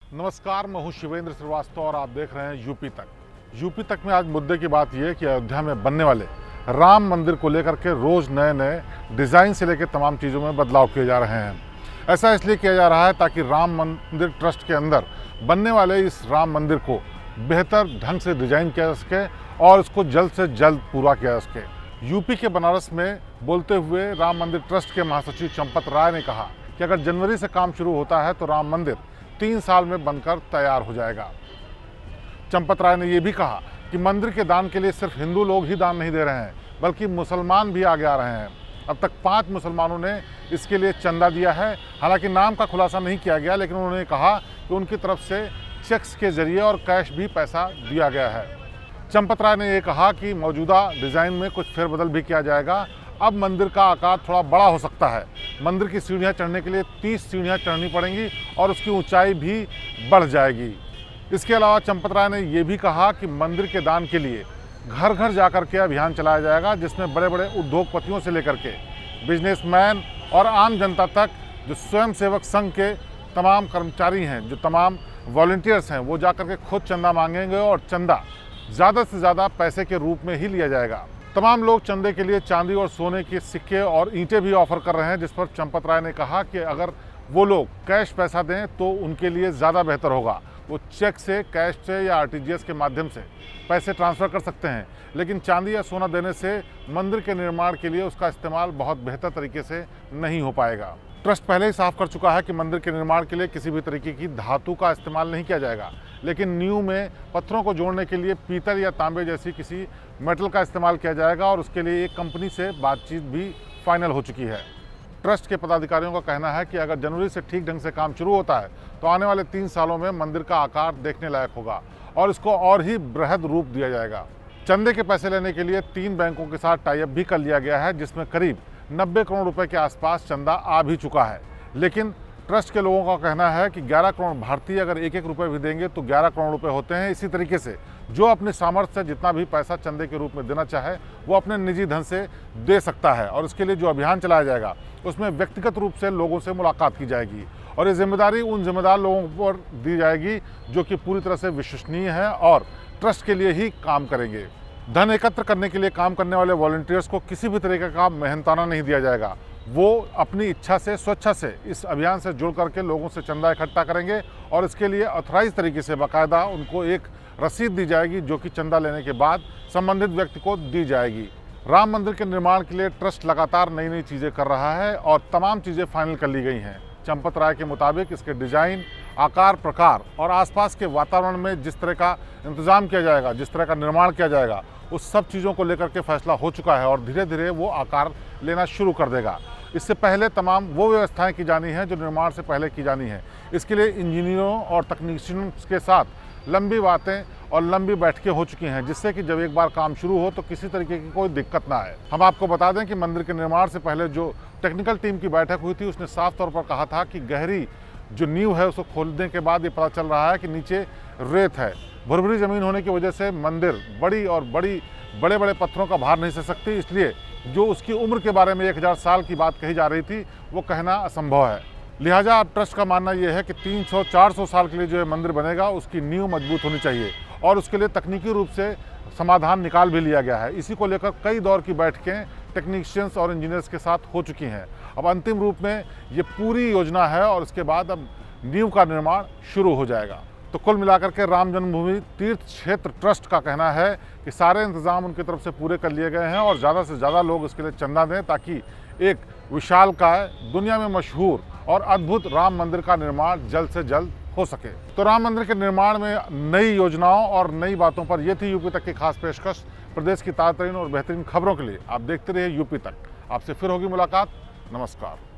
नमस्कार, मैं हूं शिवेंद्र श्रीवास्तव और आप देख रहे हैं यूपी तक। यूपी तक में आज मुद्दे की बात यह है कि अयोध्या में बनने वाले राम मंदिर को लेकर के रोज़ नए नए डिज़ाइन से लेकर तमाम चीज़ों में बदलाव किए जा रहे हैं। ऐसा इसलिए किया जा रहा है ताकि राम मंदिर ट्रस्ट के अंदर बनने वाले इस राम मंदिर को बेहतर ढंग से डिज़ाइन किया जा सके और इसको जल्द से जल्द पूरा किया जा सके। यूपी के बनारस में बोलते हुए राम मंदिर ट्रस्ट के महासचिव चंपत राय ने कहा कि अगर जनवरी से काम शुरू होता है तो राम मंदिर 3 साल में बनकर तैयार हो जाएगा। चंपत राय ने यह भी कहा कि मंदिर के दान के लिए सिर्फ हिंदू लोग ही दान नहीं दे रहे हैं, बल्कि मुसलमान भी आगे आ रहे हैं। अब तक 5 मुसलमानों ने इसके लिए चंदा दिया है। हालांकि नाम का खुलासा नहीं किया गया, लेकिन उन्होंने कहा कि उनकी तरफ से चेक्स के जरिए और कैश भी पैसा दिया गया है। चंपत राय ने यह कहा कि मौजूदा डिज़ाइन में कुछ फेरबदल भी किया जाएगा। अब मंदिर का आकार थोड़ा बड़ा हो सकता है। मंदिर की सीढ़ियां चढ़ने के लिए 30 सीढ़ियां चढ़नी पड़ेंगी और उसकी ऊंचाई भी बढ़ जाएगी। इसके अलावा चंपत राय ने यह भी कहा कि मंदिर के दान के लिए घर घर जाकर के अभियान चलाया जाएगा, जिसमें बड़े बड़े उद्योगपतियों से लेकर के बिजनेसमैन और आम जनता तक, जो स्वयंसेवक संघ के तमाम कर्मचारी हैं, जो तमाम वॉलंटियर्स हैं, वो जाकर के खुद चंदा मांगेंगे और चंदा ज़्यादा से ज़्यादा पैसे के रूप में ही लिया जाएगा। तमाम लोग चंदे के लिए चांदी और सोने के सिक्के और ईंटें भी ऑफर कर रहे हैं, जिस पर चंपत राय ने कहा कि अगर वो लोग कैश पैसा दें तो उनके लिए ज़्यादा बेहतर होगा। वो चेक से, कैश से या आरटीजीएस के माध्यम से पैसे ट्रांसफ़र कर सकते हैं, लेकिन चांदी या सोना देने से मंदिर के निर्माण के लिए उसका इस्तेमाल बहुत बेहतर तरीके से नहीं हो पाएगा। ट्रस्ट पहले ही साफ कर चुका है कि मंदिर के निर्माण के लिए किसी भी तरीके की धातु का इस्तेमाल नहीं किया जाएगा, लेकिन नींव में पत्थरों को जोड़ने के लिए पीतल या तांबे जैसी किसी मेटल का इस्तेमाल किया जाएगा और उसके लिए एक कंपनी से बातचीत भी फाइनल हो चुकी है। ट्रस्ट के पदाधिकारियों का कहना है कि अगर जनवरी से ठीक ढंग से काम शुरू होता है तो आने वाले 3 सालों में मंदिर का आकार देखने लायक होगा और इसको और ही बृहद रूप दिया जाएगा। चंदे के पैसे लेने के लिए 3 बैंकों के साथ टाई अप भी कर लिया गया है, जिसमें करीब 90 करोड़ रुपए के आसपास चंदा आ भी चुका है। लेकिन ट्रस्ट के लोगों का कहना है कि 11 करोड़ भारतीय अगर 1-1 रुपये भी देंगे तो 11 करोड़ रुपए होते हैं। इसी तरीके से जो अपने सामर्थ्य से जितना भी पैसा चंदे के रूप में देना चाहे वो अपने निजी धन से दे सकता है और इसके लिए जो अभियान चलाया जाएगा उसमें व्यक्तिगत रूप से लोगों से मुलाकात की जाएगी और ये जिम्मेदारी उन जिम्मेदार लोगों पर दी जाएगी जो कि पूरी तरह से विश्वसनीय हैं और ट्रस्ट के लिए ही काम करेंगे। धन एकत्र करने के लिए काम करने वाले वॉलंटियर्स को किसी भी तरीके का मेहनताना नहीं दिया जाएगा। वो अपनी इच्छा से, स्वेच्छा से इस अभियान से जुड़ करके लोगों से चंदा इकट्ठा करेंगे और इसके लिए ऑथराइज तरीके से बाकायदा उनको एक रसीद दी जाएगी, जो कि चंदा लेने के बाद संबंधित व्यक्ति को दी जाएगी। राम मंदिर के निर्माण के लिए ट्रस्ट लगातार नई नई चीज़ें कर रहा है और तमाम चीज़ें फाइनल कर ली गई हैं। चंपत राय के मुताबिक इसके डिज़ाइन, आकार, प्रकार और आसपास के वातावरण में जिस तरह का इंतज़ाम किया जाएगा, जिस तरह का निर्माण किया जाएगा, उस सब चीज़ों को लेकर के फैसला हो चुका है और धीरे धीरे वो आकार लेना शुरू कर देगा। इससे पहले तमाम वो व्यवस्थाएं की जानी हैं जो निर्माण से पहले की जानी है। इसके लिए इंजीनियरों और तकनीशियंस के साथ लंबी बातें और लंबी बैठकें हो चुकी हैं, जिससे कि जब एक बार काम शुरू हो तो किसी तरीके की कोई दिक्कत ना आए। हम आपको बता दें कि मंदिर के निर्माण से पहले जो टेक्निकल टीम की बैठक हुई थी उसने साफ तौर पर कहा था कि गहरी जो नींव है उसको खोलने के बाद ये पता चल रहा है कि नीचे रेत है। भुरभुरी ज़मीन होने की वजह से मंदिर बड़े बड़े पत्थरों का भार नहीं सह सकती, इसलिए जो उसकी उम्र के बारे में 1000 साल की बात कही जा रही थी वो कहना असंभव है। लिहाजा अब ट्रस्ट का मानना यह है कि 300-400 साल के लिए जो मंदिर बनेगा उसकी नींव मजबूत होनी चाहिए और उसके लिए तकनीकी रूप से समाधान निकाल भी लिया गया है। इसी को लेकर कई दौर की बैठकें टेक्नीशियंस और इंजीनियर्स के साथ हो चुकी हैं। अब अंतिम रूप में ये पूरी योजना है और उसके बाद अब नींव का निर्माण शुरू हो जाएगा। तो कुल मिलाकर के राम जन्मभूमि तीर्थ क्षेत्र ट्रस्ट का कहना है कि सारे इंतजाम उनकी तरफ से पूरे कर लिए गए हैं और ज़्यादा से ज़्यादा लोग इसके लिए चंदा दें ताकि एक विशालकाय, दुनिया में मशहूर और अद्भुत राम मंदिर का निर्माण जल्द से जल्द हो सके। तो राम मंदिर के निर्माण में नई योजनाओं और नई बातों पर यह थी यूपी तक की खास पेशकश। प्रदेश की ताज़ा तरीन और बेहतरीन खबरों के लिए आप देखते रहिए यूपी तक। आपसे फिर होगी मुलाकात। नमस्कार।